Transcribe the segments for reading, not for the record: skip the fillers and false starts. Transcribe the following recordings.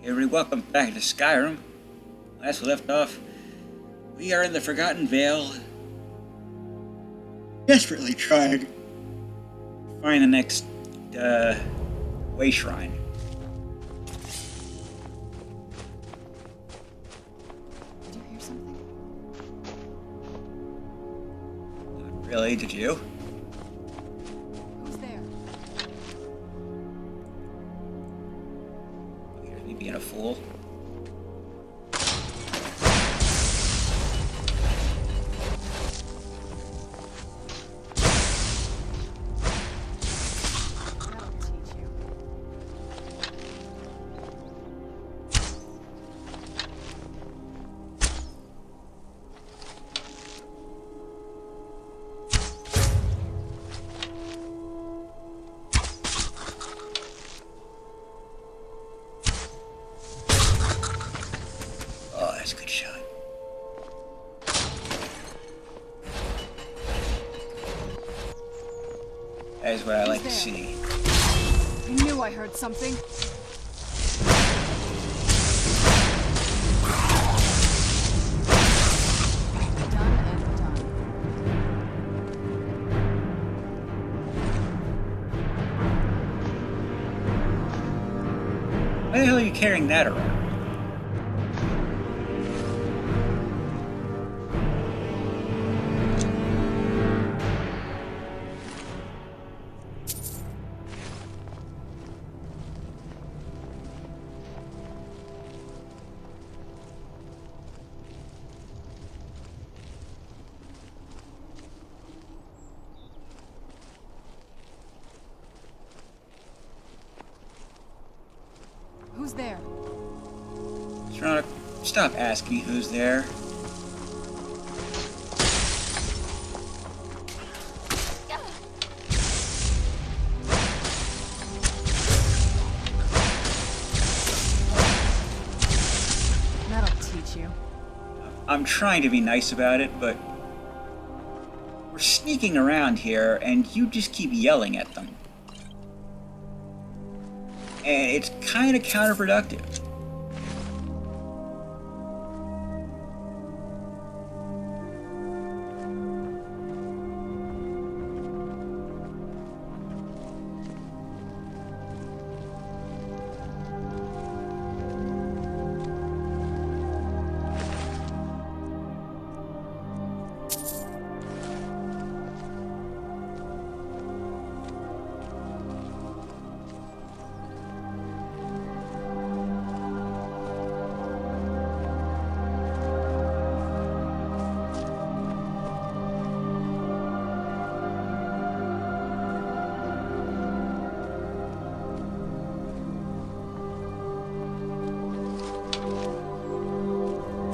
Hey everybody, welcome back to Skyrim. Last we left off, we are in the Forgotten Vale, desperately trying to find the next way shrine. Did you hear something? Not really, did you? Who's there? Here's me being a fool. That'll teach you. Oh, that's a good shot. That is what I like to see. I knew I heard something. Done and done. Why the hell are you carrying that around? Who's there? Stop asking me who's there. That'll teach you. I'm trying to be nice about it, but we're sneaking around here and you just keep yelling at them. And it's kind of counterproductive.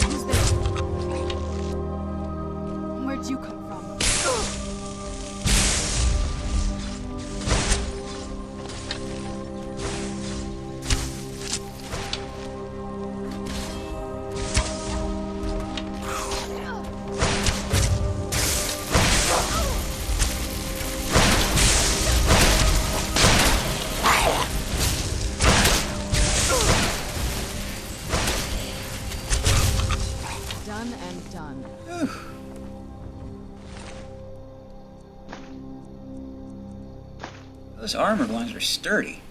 Who's there? Where'd you come from? Done and done. Those armored ones are sturdy.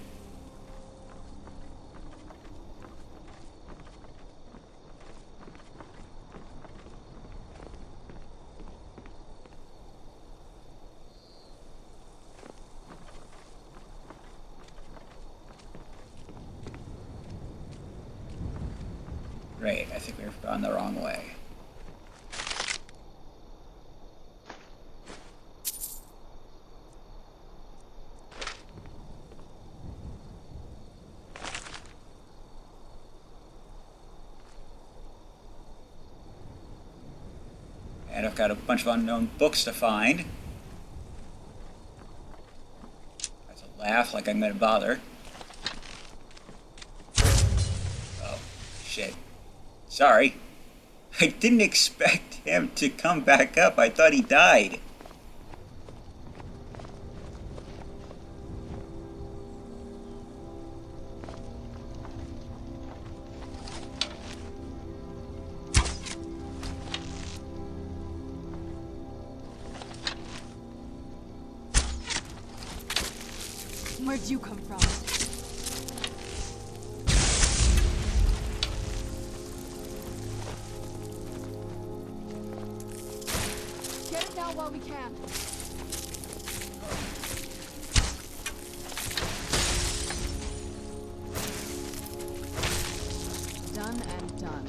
Right, I think we've gone the wrong way. And I've got a bunch of unknown books to find. That's a laugh, like I'm gonna bother. Oh, shit. Sorry. I didn't expect him to come back up. I thought he died. Where'd you come from? Get it now while we can. Done and done.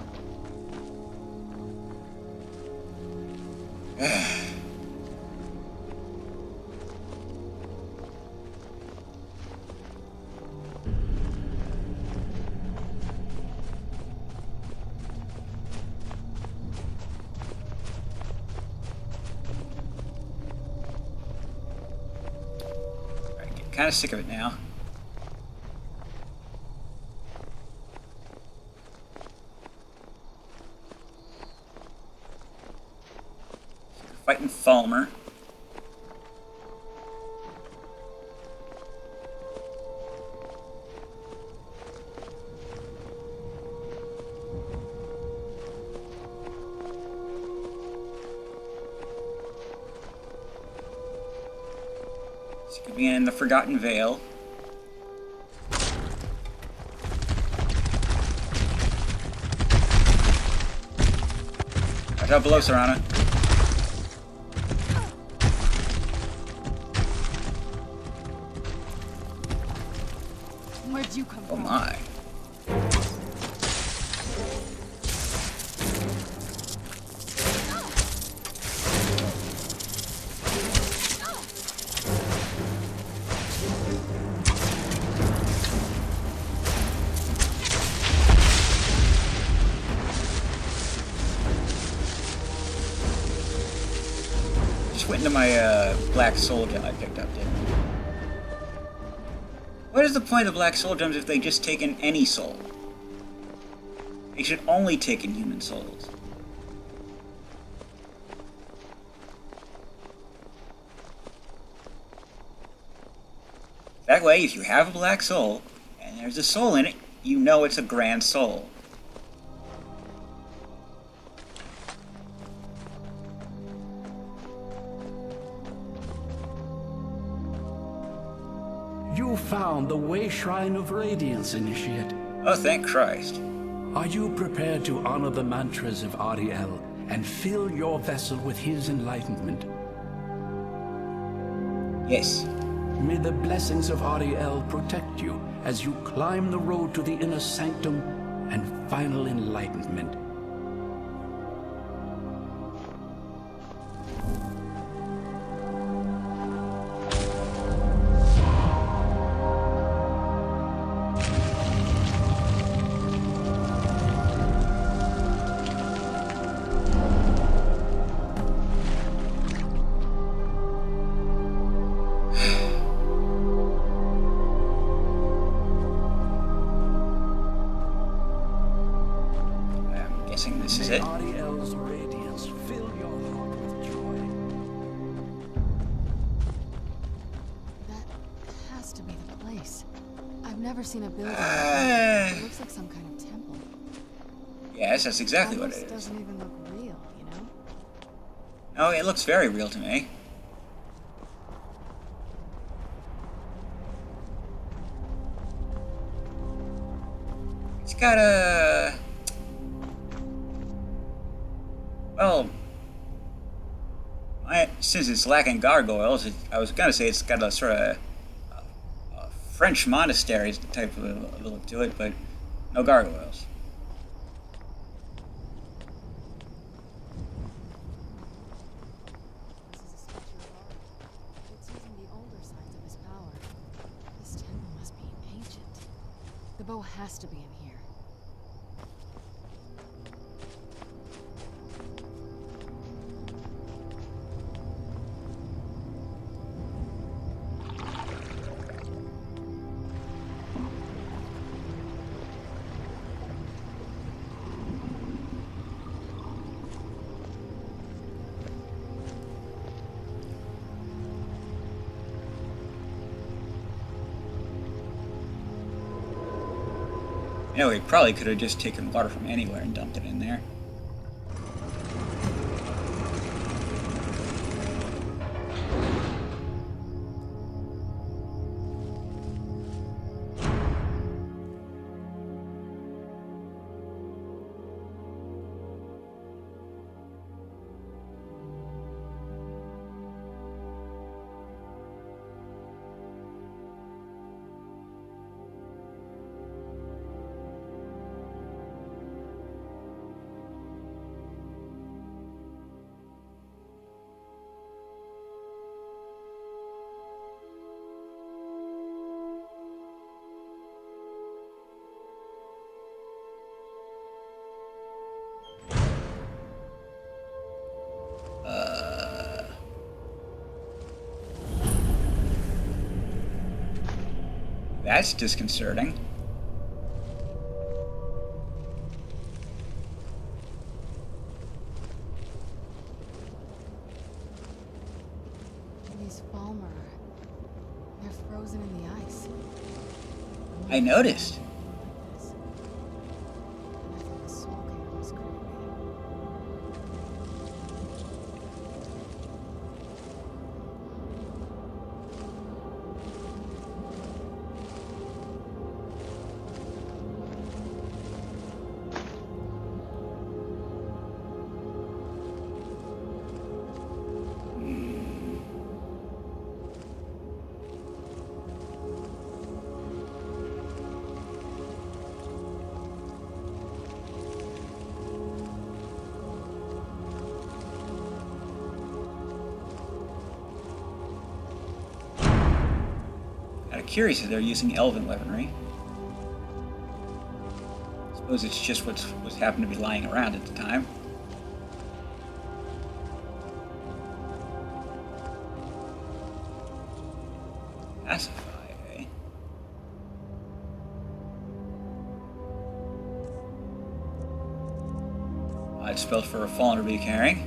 Kind of sick of it now. Fighting Falmer. This could be in the Forgotten Vale. Watch out below, Serana. Where'd you come Oh from? my. Just went into my black soul gem I picked up, didn't I? What is the point of black soul gems if they just take in any soul? They should only take in human souls. That way, if you have a black soul, and there's a soul in it, you know it's a grand soul. You found the Way Shrine of Radiance, Initiate. Oh, thank Christ. Are you prepared to honor the mantras of Ariel and fill your vessel with his enlightenment? Yes. May the blessings of Ariel protect you as you climb the road to the inner sanctum and final enlightenment. This is May it. Ariel's radiance fill your heart with joy. That has to be the place. I've never seen a building. It looks like some kind of temple. Yes, that's exactly what Almost it is. doesn't even look real, you know? Oh, it looks very real to me. It's got a... Well, since it's lacking gargoyles, I was gonna say it's got a sort of a French monastery type of look to it, but no gargoyles. This is a statue of art. It's using the older signs of his power. This temple must be ancient. The bow has to be in here. You know, he probably could have just taken water from anywhere and dumped it in there. That's disconcerting. These Falmer, they're frozen in the ice. I noticed. I think the Soul King was creepy. Kind of curious if they're using elven weaponry. Suppose it's just what was happened to be lying around at the time. Pacify, eh? Odd spell for a fallen to be carrying.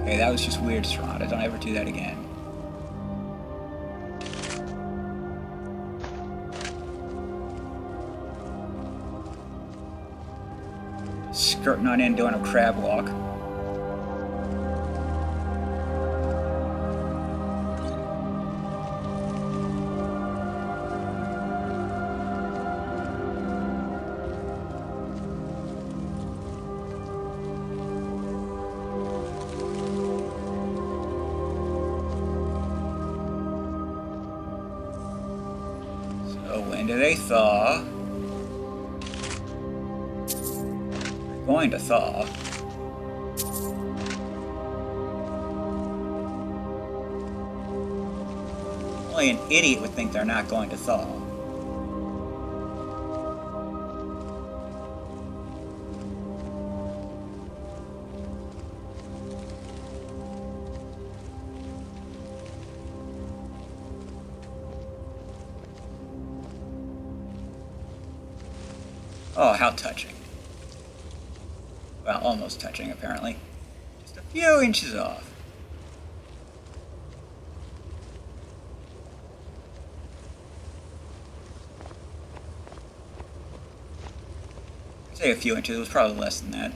Okay, that was just weird, Serana. Don't ever do that again. Skirting on in, doing a crab walk. So when do they thaw? They're going to thaw. Only an idiot would think they're not going to thaw. Oh, how touching. Well, almost touching, apparently. Just a few inches off. I'd say a few inches, it was probably less than that.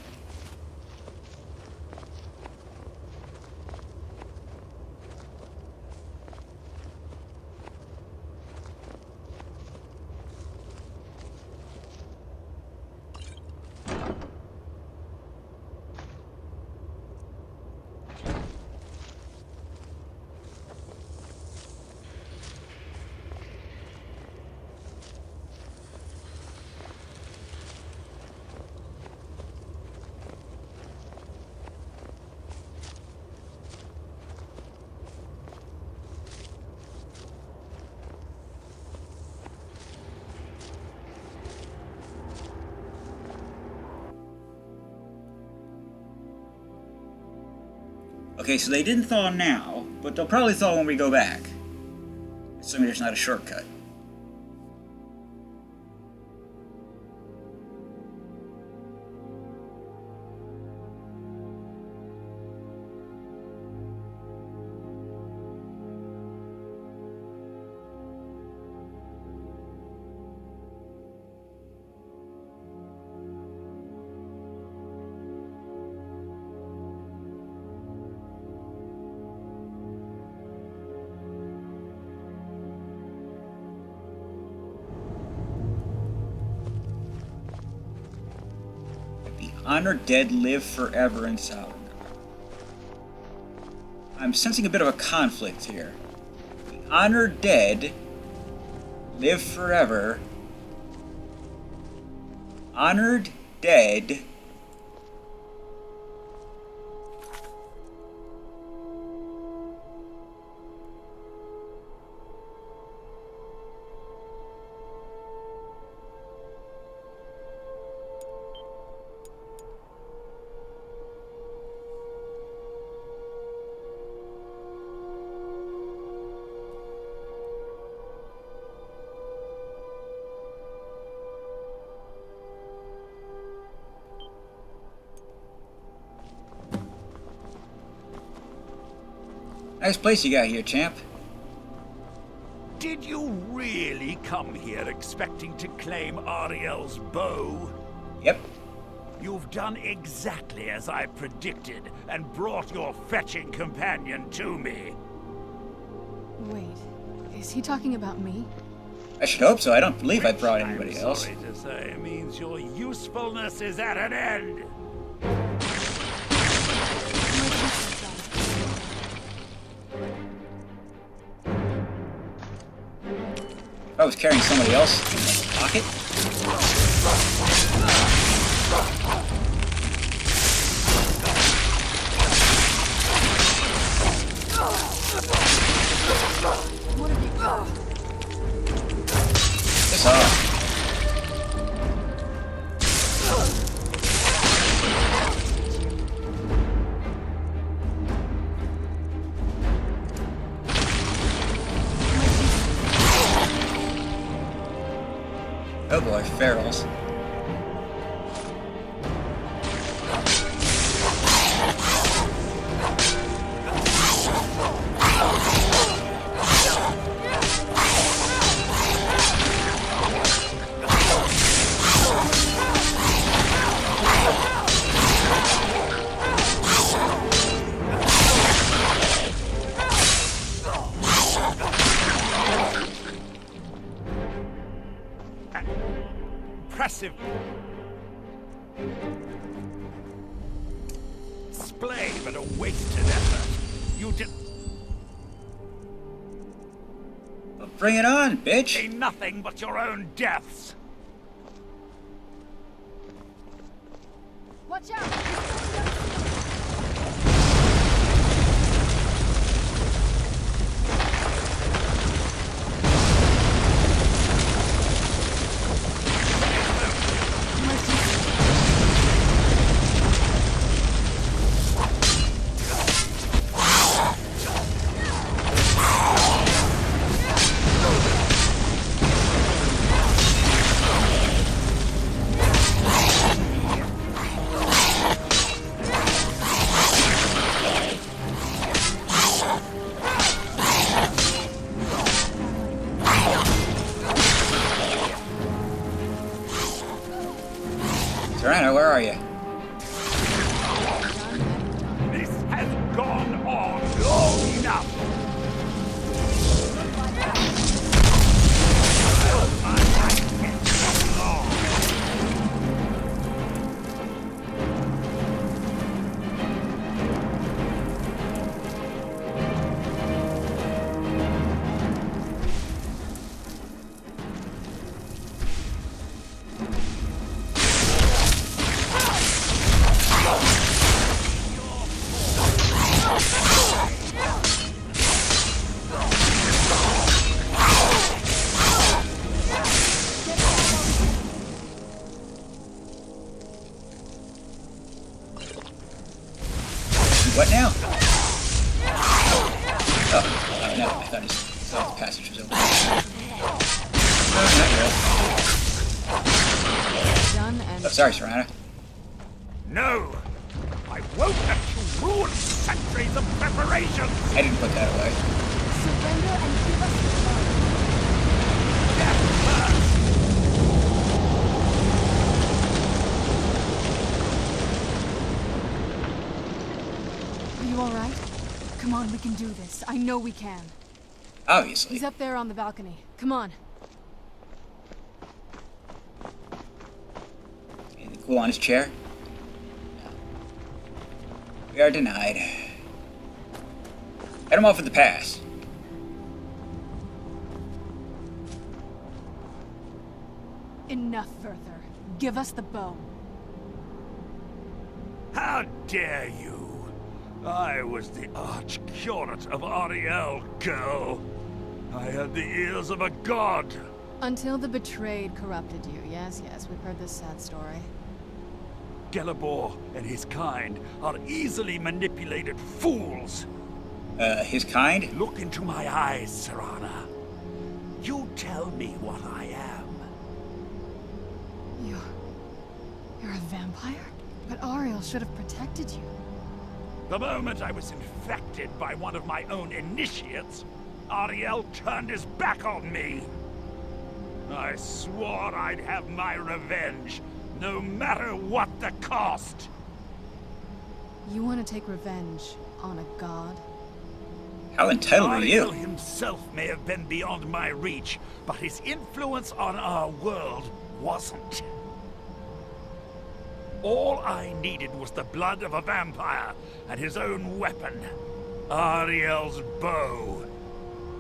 Okay, so they didn't thaw now, but they'll probably thaw when we go back. Assuming there's not a shortcut. Honored dead live forever in Skyrim. I'm sensing a bit of a conflict here. The honored dead live forever. Honored dead. Nice place you got here, champ. Did you really come here expecting to claim Ariel's bow? Yep. You've done exactly as I predicted and brought your fetching companion to me. Wait, is he talking about me? I should hope so. I don't believe I brought anybody I'm else. sorry to say, means your usefulness is at an end. If I was carrying somebody else in my pocket. What have you got? This off. Oh boy, ferals. Impressive display, but a wasted effort. You did Well, bring it on, bitch. nothing but your own deaths. Watch out! Serana, where are you? This has gone on long enough. My life gets long. What now? Oh, no, I thought the passage was open. No, not Done and really. Oh, sorry, Serana. No! I won't let you ruin centuries of preparation! I didn't put that away. surrender and give us the bow. Death first! Are you all right? Come on, we can do this. I know we can. Obviously. He's up there on the balcony. Come on. Anything cool on his chair? No. We are denied. Head him off with the pass. Enough, Werther. Give us the bow. How dare you! I was the arch-curate of Ariel, girl. I had the ears of a god. Until the betrayed corrupted you. Yes, yes, we've heard this sad story. Gelibor and his kind are easily manipulated fools. His kind? Look into my eyes, Serana. You tell me what I am. You're a vampire? But Ariel should have protected you. The moment I was infected by one of my own initiates, Ariel turned his back on me. I swore I'd have my revenge, no matter what the cost. You want to take revenge on a god? How entitled are Ariel you? himself may have been beyond my reach, but his influence on our world wasn't. All I needed was the blood of a vampire and his own weapon, Ariel's bow.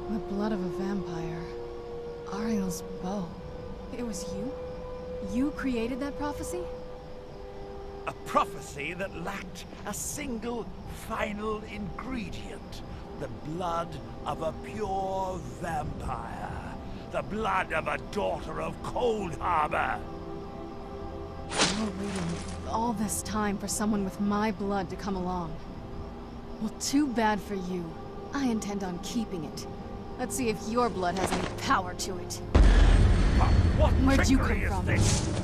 The blood of a vampire. Ariel's bow. It was you? You created that prophecy? A prophecy that lacked a single final ingredient. The blood of a pure vampire. The blood of a daughter of Cold Harbor. You're waiting all this time for someone with my blood to come along. Well, too bad for you. I intend on keeping it. Let's see if your blood has any power to it. But what Where'd you trickery come is from? this?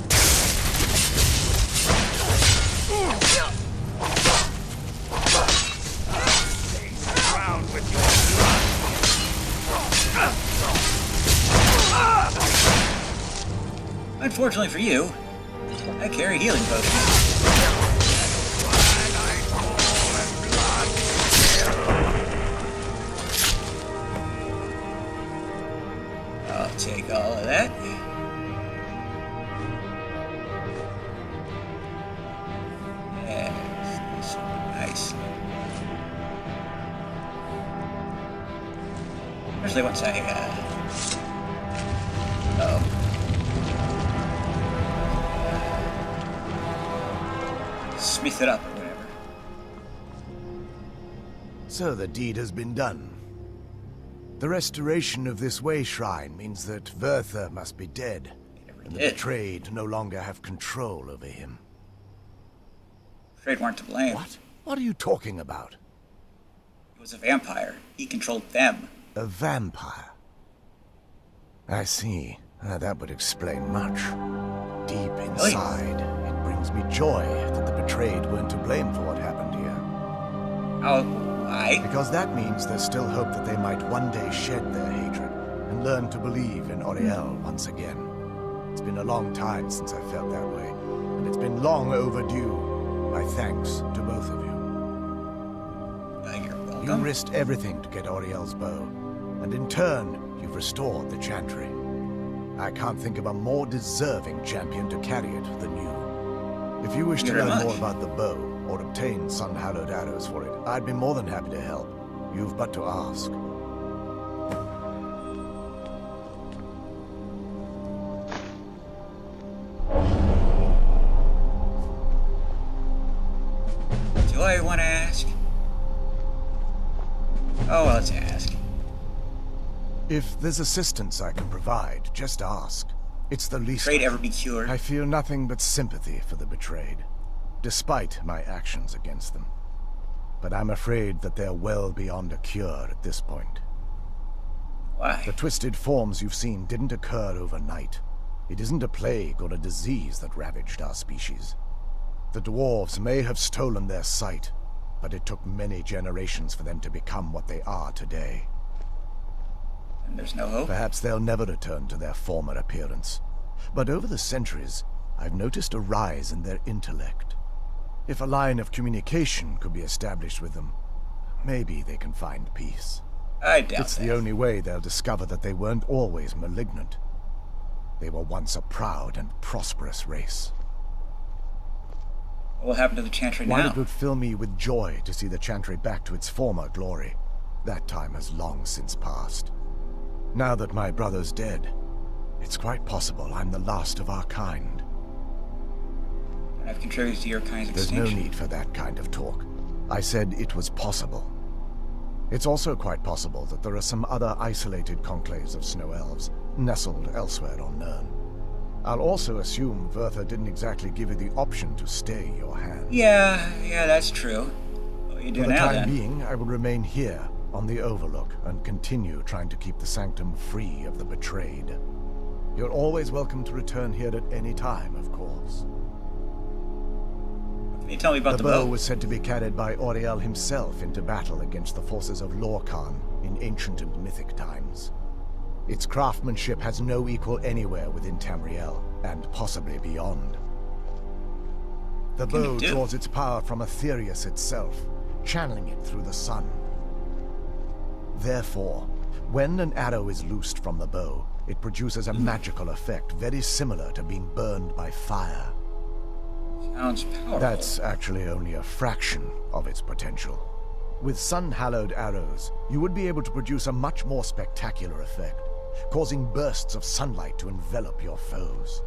Stay around with your blood. Unfortunately for you, I carry healing potions. I'll take all of that. Yes, nice. Especially once I, smith it up or whatever. So the deed has been done. The restoration of this way shrine means that Verther must be dead, and the betrayed no longer have control over him. Betrayed weren't to blame. What? What are you talking about? He was a vampire. He controlled them. A vampire? I see. That would explain much. Deep inside, it brings me joy that the betrayed weren't to blame for what happened here. Oh, why? Because that means there's still hope that they might one day shed their hatred and learn to believe in Auriel once again. It's been a long time since I felt that way, and it's been long overdue. My thanks to both of you. You're welcome. You risked everything to get Auriel's bow, and in turn, you've restored the Chantry. I can't think of a more deserving champion to carry it than you. If you wish to learn more about the bow, or obtain sun-hallowed arrows for it, I'd be more than happy to help. You've but to ask. Do I want to ask? Oh, well, let's ask. If there's assistance I can provide, just ask. It's the least. Betrayed ever be cured? I feel nothing but sympathy for the betrayed, despite my actions against them. But I'm afraid that they're well beyond a cure at this point. Why? The twisted forms you've seen didn't occur overnight. It isn't a plague or a disease that ravaged our species. The dwarves may have stolen their sight, but it took many generations for them to become what they are today. And there's no hope? Perhaps they'll never return to their former appearance. But over the centuries, I've noticed a rise in their intellect. If a line of communication could be established with them, maybe they can find peace. I doubt It's that. the only way they'll discover that they weren't always malignant. They were once a proud and prosperous race. What will happen to the Chantry While now? it would fill me with joy to see the Chantry back to its former glory, that time has long since passed. Now that my brother's dead, it's quite possible I'm the last of our kind. I've contributed to your kind's There's extinction. no need for that kind of talk. I said it was possible. It's also quite possible that there are some other isolated conclaves of snow elves, nestled elsewhere on Nirn. I'll also assume Verther didn't exactly give you the option to stay your hand. Yeah, that's true. What will you do For the now, time then? being, I will remain here, on the Overlook, and continue trying to keep the Sanctum free of the betrayed. You're always welcome to return here at any time, of course. What can Can you tell me about The the bow bow? was said to be carried by Auriel himself into battle against the forces of Lorcan in ancient and mythic times. Its craftsmanship has no equal anywhere within Tamriel, and possibly beyond. The What can bow it do? draws its power from Aetherius itself, channeling it through the sun. Therefore, when an arrow is loosed from the bow, it produces a magical effect very similar to being burned by fire. Sounds powerful. That's actually only a fraction of its potential. With sun-hallowed arrows, you would be able to produce a much more spectacular effect, causing bursts of sunlight to envelop your foes.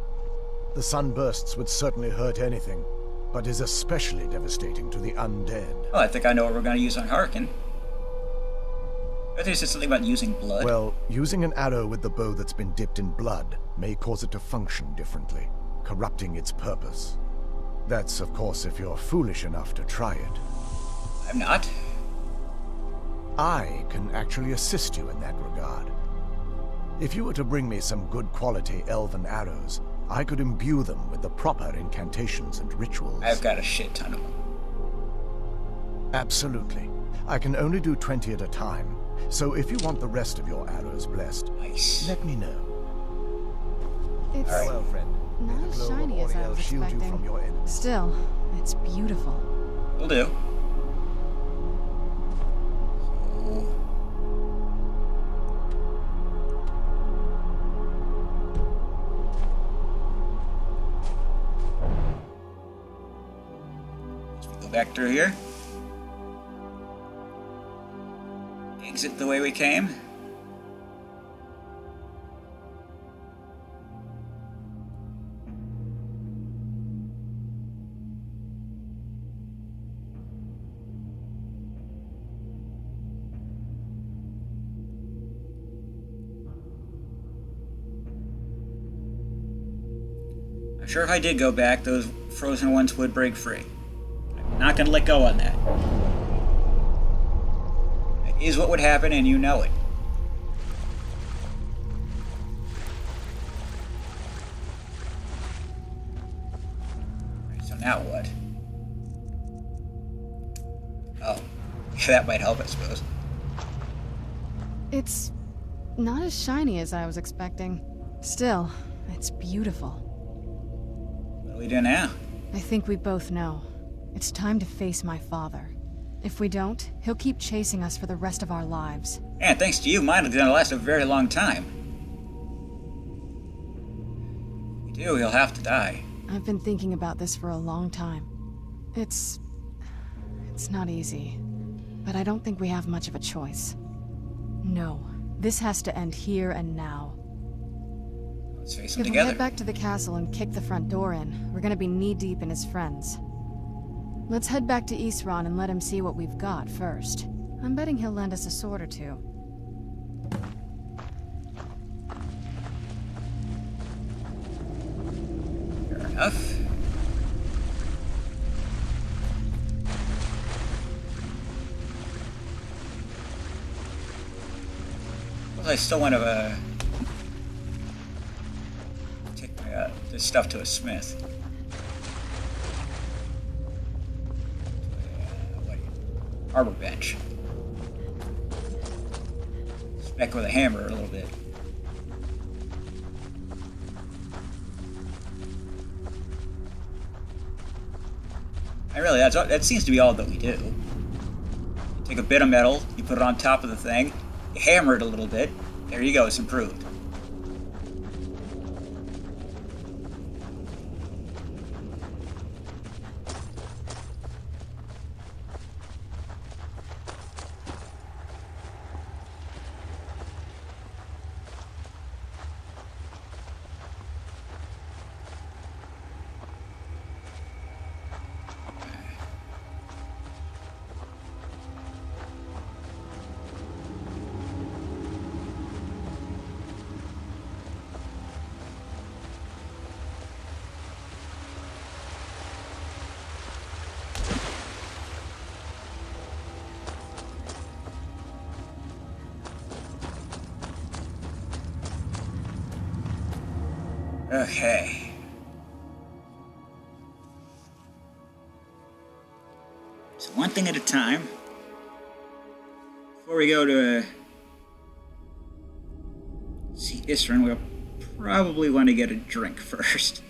The sunbursts would certainly hurt anything, but is especially devastating to the undead. Oh, I think I know what we're going to use on Harkin. I think it's something about using blood. Well, using an arrow with the bow that's been dipped in blood may cause it to function differently, corrupting its purpose. That's, of course, if you're foolish enough to try it. I'm not. I can actually assist you in that regard. If you were to bring me some good quality elven arrows, I could imbue them with the proper incantations and rituals. I've got a shit ton of them. Absolutely. I can only do 20 at a time, so if you want the rest of your arrows blessed, Nice. let me know. It's Farewell, friend. May not the as glow of shiny as I Auriel was shield you from your expecting. enemies. Still, it's beautiful. Will do. So we go back through here. Exit the way we came. I'm sure if I did go back, those frozen ones would break free. I'm not going to let go on that. That is what would happen, and you know it. Alright, so now what? Oh, yeah, that might help, I suppose. It's not as shiny as I was expecting. Still, it's beautiful. What do we do now? I think we both know. It's time to face my father. If we don't, he'll keep chasing us for the rest of our lives. And thanks to you, mine is going to last a very long time. If we do, he'll have to die. I've been thinking about this for a long time. It's not easy, but I don't think we have much of a choice. No, this has to end here and now. Let's face them If we together. head back to the castle and kick the front door in, we're gonna be knee-deep in his friends. Let's head back to Isran and let him see what we've got first. I'm betting he'll lend us a sword or two. Fair enough. Well, I still want to take my, this stuff to a smith. Arbor bench. Smack with a hammer a little bit. And really, that seems to be all that we do. You take a bit of metal, you put it on top of the thing, you hammer it a little bit, there you go, it's improved. Okay. So one thing at a time. Before we go to see Isran, we'll probably want to get a drink first.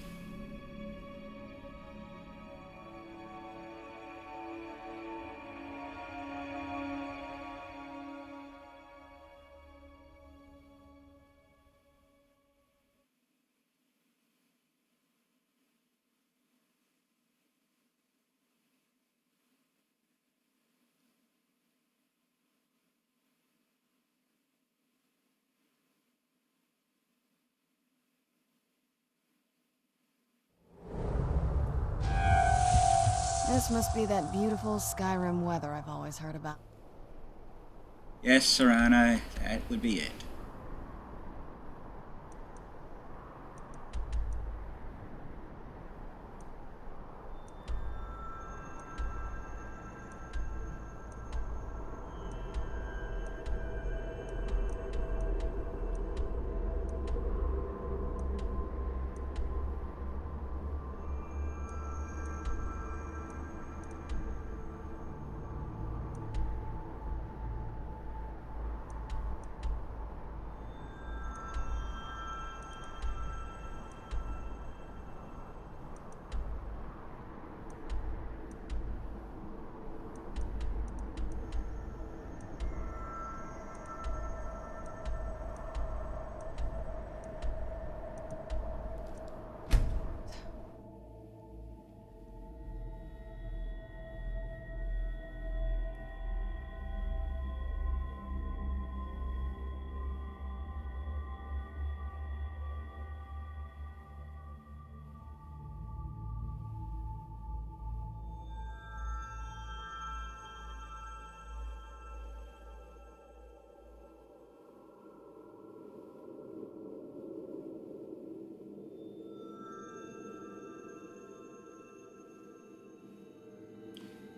This must be that beautiful Skyrim weather I've always heard about. Yes, Serana, that would be it.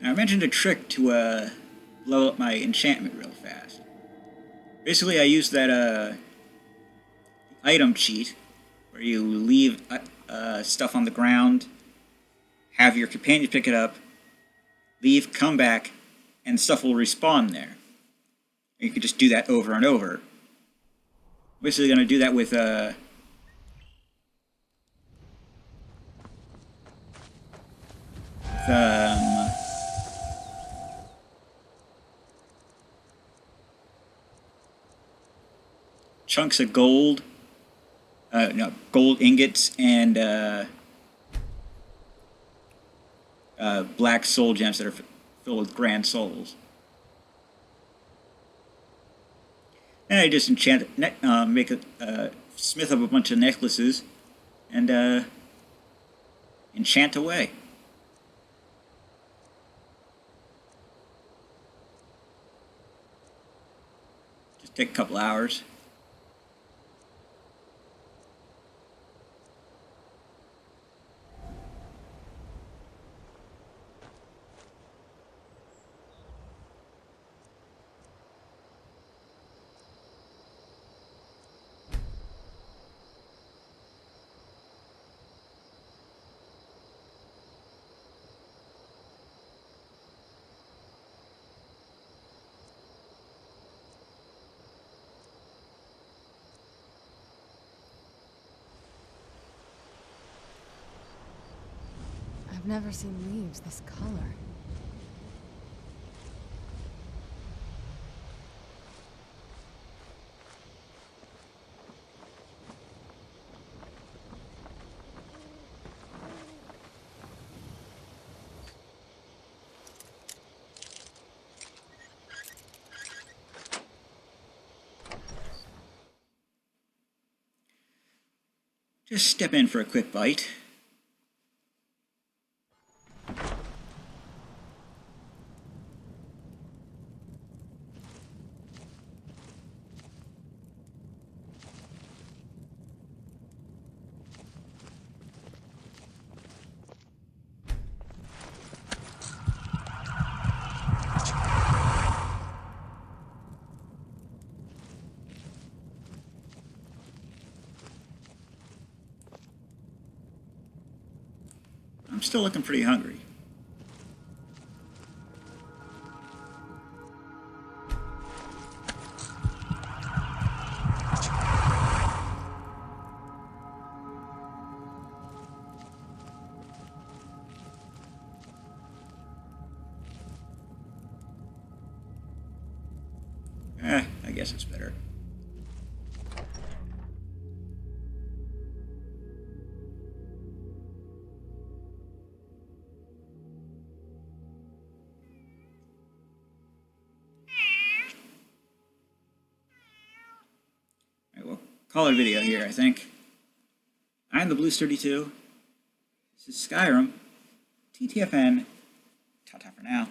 Now, I mentioned a trick to blow up my enchantment real fast. Basically, I use that item cheat where you leave stuff on the ground, have your companion pick it up, leave, come back, and stuff will respawn there. You can just do that over and over. I'm basically going to do that with chunks of gold, gold ingots, and black soul gems that are filled with grand souls. And I just enchant, make a smith up a bunch of necklaces, and enchant away. Just take a couple hours. I've never seen leaves this color. Just step in for a quick bite. I'm still looking pretty hungry. I guess it's better. Alright, we'll call it a video here, I think. I'm the Blues32. This is Skyrim. TTFN. Ta-ta for now.